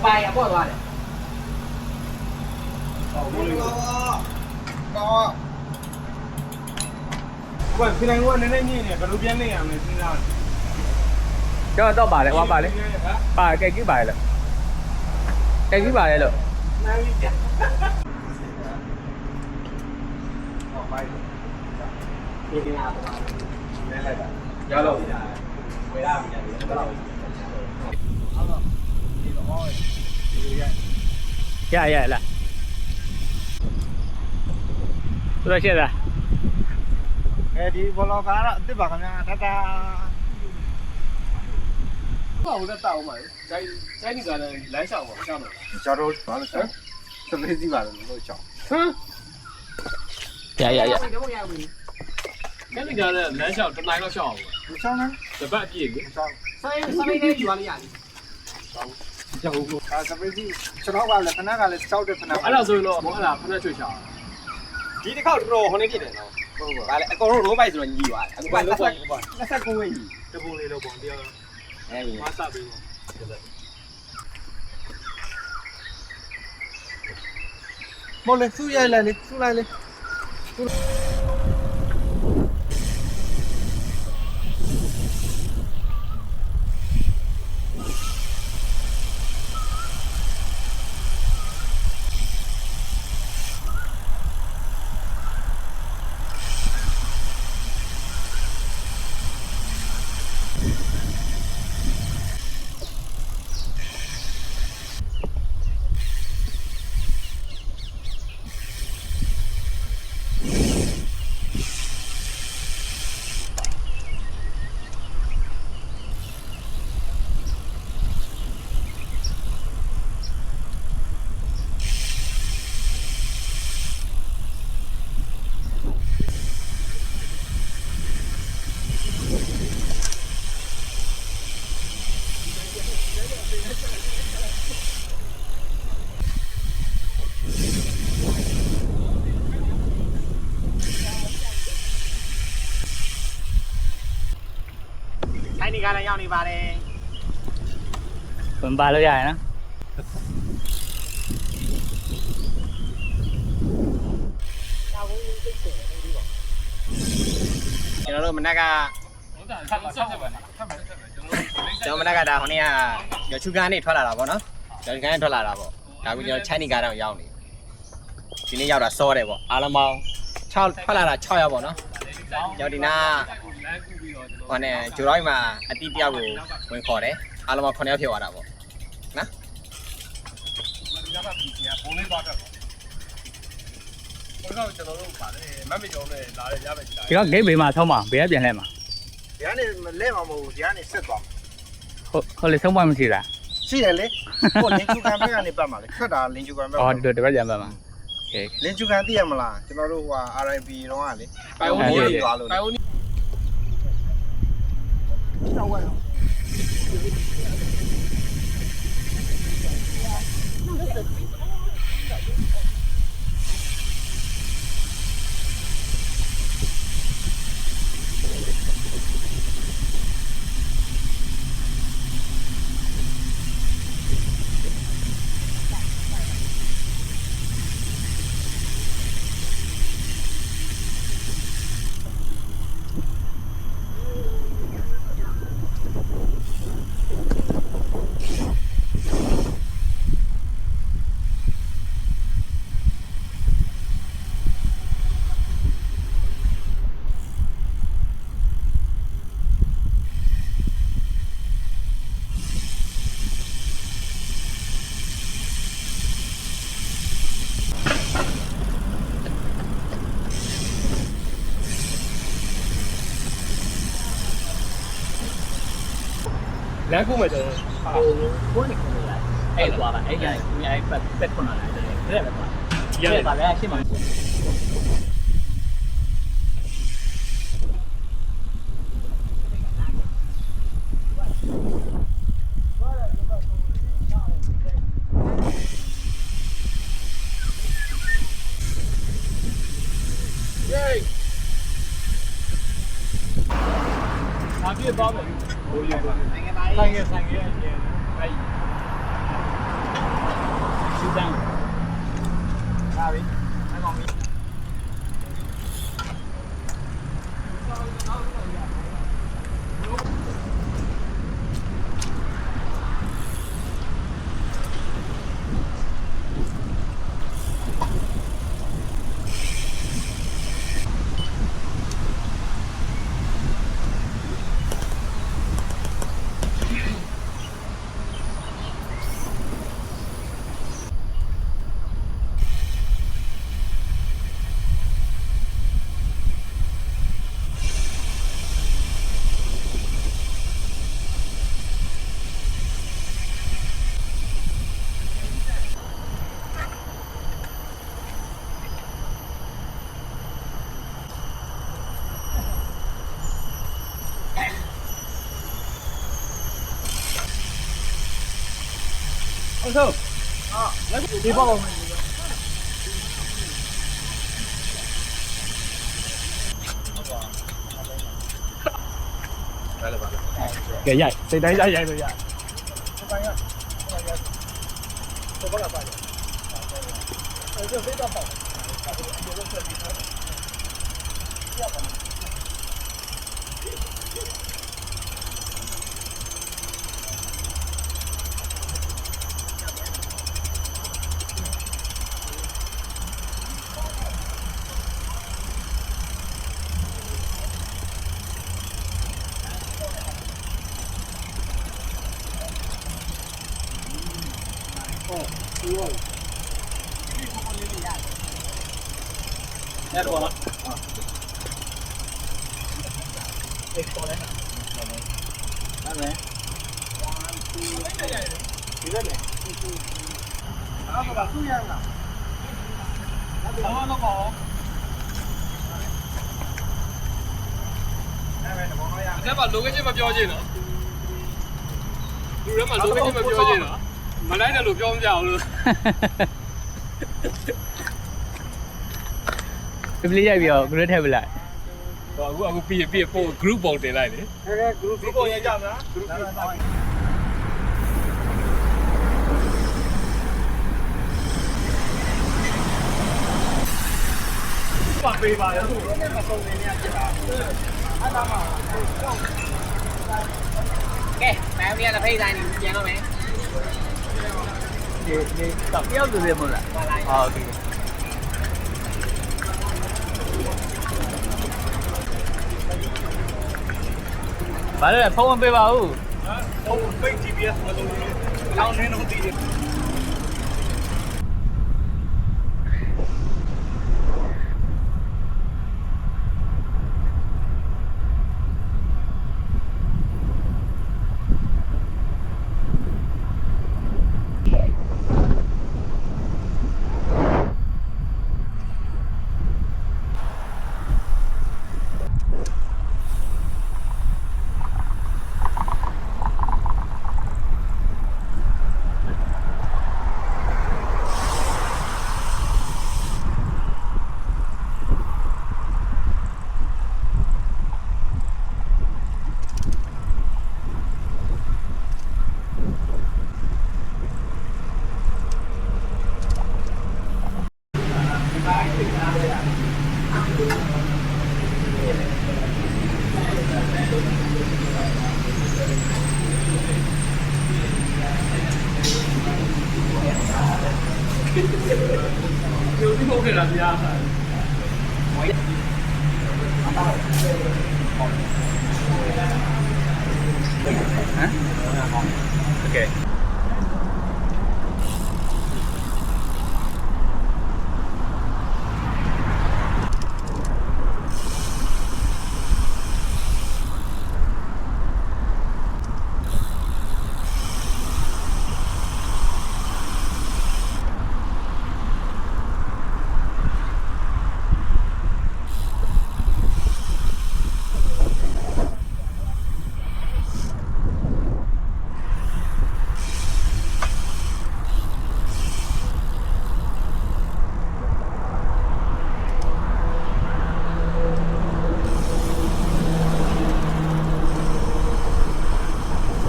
bài à bỏ rồi đấy quên khi này quên đến đây nhỉ cái lúa biến này à này xin ra cho tao bà lại qua bà đấy bà cái bài lại cái bài này rồi dạ dạ là tôi chưa ra đi vlog đó tiếp vào nhà tata我在大我买，在那个蓝上往下面。小时候完了小，这飞机吧都小。嗯， dạ dạ dạ 在那个蓝上跟哪个上？你上呢？这半地个。上。sao đây đây gì à叫我啊，这飞机吃老惯了，可那个了，少的可那。俺那时候咯，我俺那最小。ဒီတစ်ခေါက်တော့ဟိုနေဖြစ်တယ်နော်ဟုတ်ပါဗါလေအကောင်တို့ရိုးပိုက်ဆိုတော့ညီသွားတယ်အခုပိုက်တော့29ဝင်းကြီး 这不来了，忘掉了。 အဲဒီ 马上背我。 冇嘞，输来了嘞，输来嘞。 ထိုင်းနေကလည်းရောက်နေပါတယ် vẫn bà lâu dài nữa ကျွန်တော်တို့မနက်ကကျွန်တော်မနက်ကဒါဟိုနေ့ကရချူကန်နေထွက်လာတာပေါ့နော်ရချူကန်ထွက်လာတာပေါ့ဒါကူကျွန်တော်ချိုင်းနေကားတော့ရောက်နေဒီနေ့ရောက်တာစောတယ်ပေါ့အားလုံးပေါင်း6ထွက်လာတာ6ရောက်ပေါ့နော်ရောက်ဒီနာဟိုနဲ့ဂျိုရိုင်းမှာအတီးတယောက်ကိုဝင်ခေါ်တယ်အားလုံးပေါင်း9ယောက်ဖြစ်သွားတာပေါ့နော် ပုံလေးသွားတတ်ပါဘယ်တော့ကျွန်တော်တို့ပါတယ်မမေကျော်နဲ့လာတဲ့ရပဲကြည့်တာ ဒီကဂိတ်ဘေးမှာဆုံးပါဘေးကပြန်လဲမှာ ဒီကနေလဲမှာမဟုတ်ဘူးဒီကနေဆက်သွား ဟုတ်လေဆုံးပါမရှိလား ရှိတယ်လေဟိုလင်ကျူကန်ဘက်ကနေပတ်မှာလေထွက်တာလင်ကျူကန်ဘက် အော်ဒီလိုတပတ်ကြံပတ်မှာโอเค လင်ကျူကန်သိရမလားကျွန်တော်တို့ဟို RIP တော့ကလေ ပိုင်ဦးနီးသွားလို့ပိုင်ဦးနီး လမ်းကူးမယ်ကျွန်တော်ဟိုကိုယ်နေကုန်လာအဲ့သွားပါအဲ့ကြအဲ့ပက်ခွန်လာတယ်တဲ့ပဲသွားရတယ်ပါလေရှင်းပါအပြည့်သွားမယ်ဘိုးရပါဆိုင်ရအရင်အဲ့ စမ်းလာပြီအဲ့ကောင်ကြီး ဟုတ်ဆုံးဒီပေါ့ ကဲရိုက်စိတ်တိုင်းရိုက်လို့ရ အဲ့တော့လားအဲ့ပေါ်လဲနော်အဲ့မဲဒီလိုလေအားမကသူ့ရလားအဲ့တော့တော့ကောအဲ့ဘာ location မပြောချင်တော့လူထဲမှာ location မပြောချင်တော့မလိုက်တယ်လို့ပြောမကြဘူးလို့ ဒီပလေးရိုက်ပြီးတော့ group ထည့်ပလိုက် ဟောအခုပြီးပို့ group ပုံတင်လိုက်လေ group ကိုရကြမလား group ပါပေးပါရော မဆုံးနေနေရဖြစ်တာအဲ့ဒါမှ ကဲမိုင်းလေးကဖိတ်တိုင်းပြန်တော့မယ် ဒီတော့ပြောက်သူတွေမဟုတ်လားဟုတ်ကဲ့ဘာလဲဖုန်းမပေးပါဘူး ဟိုပိတ် GPS မဆုံးနေလောင်းနေတော့တည်တယ် 有这么给人家。 ဟမ်โอเค